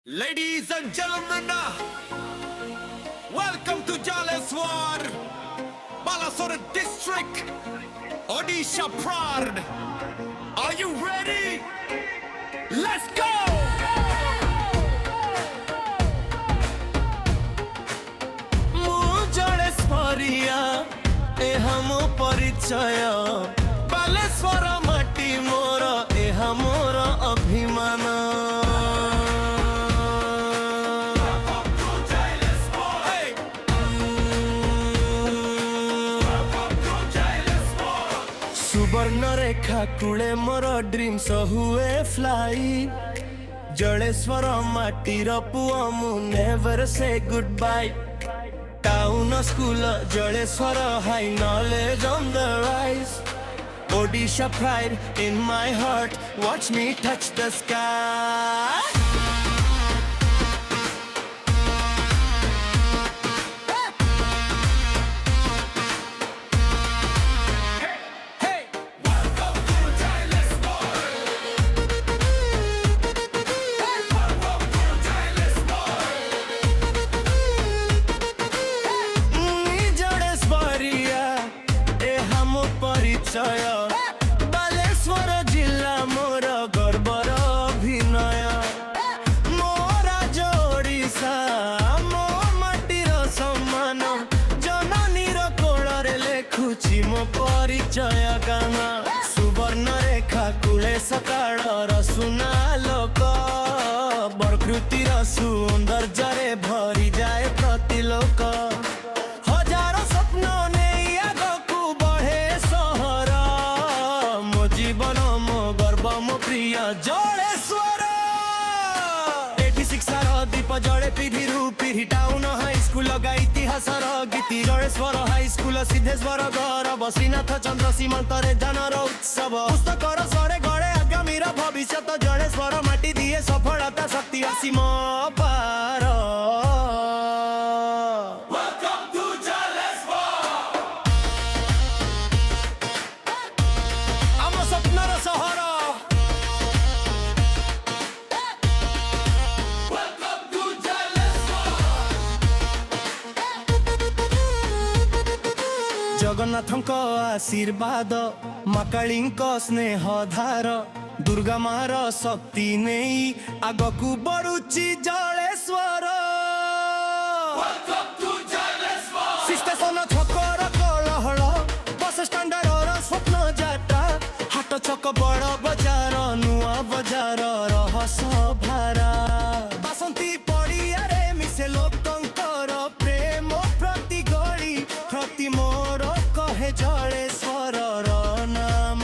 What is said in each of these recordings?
Ladies and gentlemen, welcome to Jaleswar, Balasore district, Odisha Pride. Are you ready? Let's go! Jaleswaria, eha mo parichaya, Baleswara mati mora, eha mora abhimana. Subarnarekha कूले मोर dreams हुए fly Jaleswar माटीर पुआ मु never say goodbye town school Jaleswar high knowledge on the rise Odisha pride in my heart watch me touch the sky Baleswar जिला मोर गर्वर अभिनय मोरा जोड़ीसा मो माटीर सम्मान जननीर कोଳରେ लेखुची मो परिचय गान सुवर्ण रेखा कूले सकाळर सुनालोक प्रकृतिर सौंदर्यरे भरी जाए प्रतिलोक हजारों स्वप्न नहीं आगकू बढ़े सहर जीवन मो गर्व मो प्रिय जलेश्वर एठी शिक्षार दीप जले पीढ़ी पीढ़ी टाउन हाई स्कूल गा इतिहासर गीति जलेश्वर हाई स्कूल सिद्धेश्वर गौरव श्रीनाथ चंद्र सीमंत जानर उत्सव पुस्तकर स्वरे गड़े आगामीर भविष्य जलेश्वर माटी दिए सफलता शक्ति असीम पार जगन्नाथ आशीर्वाद माकाळींक स्नेह धार दुर्गा मार शक्ति नहीं आगकू बढ़ुची जलेश्वर स्टेशन छकर कलहल बस स्टैंडर स्वप्न जाटा हाट छक बड़ बजार नुआ बजार रहस भारा बासंती पड़िया रे मिसे लोकंकर प्रेम प्रति गली प्रति मोर कहे जलेश्वर नाम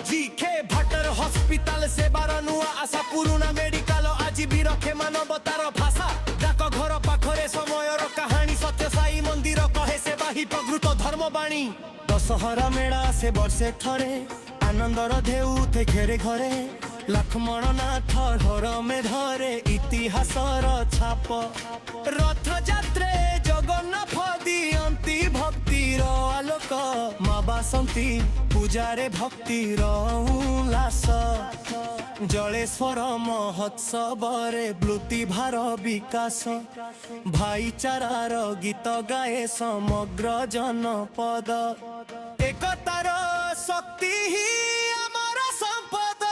जीखे भट्टर हॉस्पिटल से बार नुआ आशा पुराना मेडिकल आज भी रखे मानवतार भाषा डाक घर पाखरे समयर कहानी सत्य साई मंदिर कहे से बाही प्रकृत धर्मवाणी दशहरा मेला से वर्षे थरे आनंदर ढेउ थे घेरे घरे लक्ष्मण नाथ घर में धरे इतिहासर छाप रथ जात्रे जगन्नाथ दियंती भक्तिर आलोक माँ बासंती पूजारे भक्तिर उल्लास जलेश्वर महोत्सव रे ब्लूति भार विकास भाईचारार गीत गाए समग्र जनपद एकतार शक्ति ही आमर संपद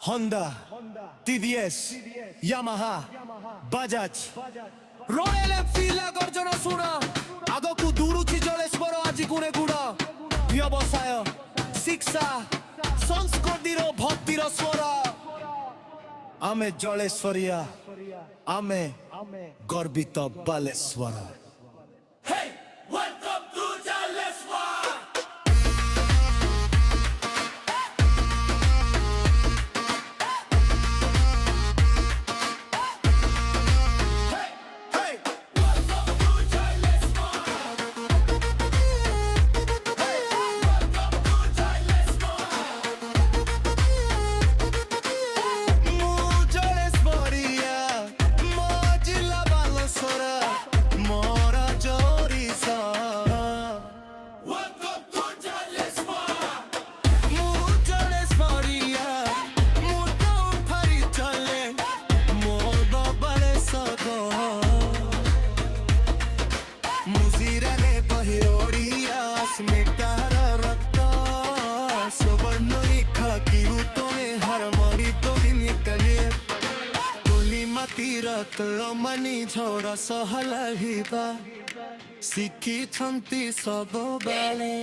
Honda TVS Yamaha Bajaj Royal Enfield गर्जन शुण आगकू दूरुची जलेश्वर आज गुणे गुड़ व्यवसाय शिक्षा संस्कृतिर भक्तिर स्वर आमे जलेश्वरिया आमे गर्वित बालेश्वर more ମାଟିର ତଳମଣି ଝଡ଼ ସହ ଲାଗିବା ଶିଖିଛନ୍ତି ସବୁବେଳେ।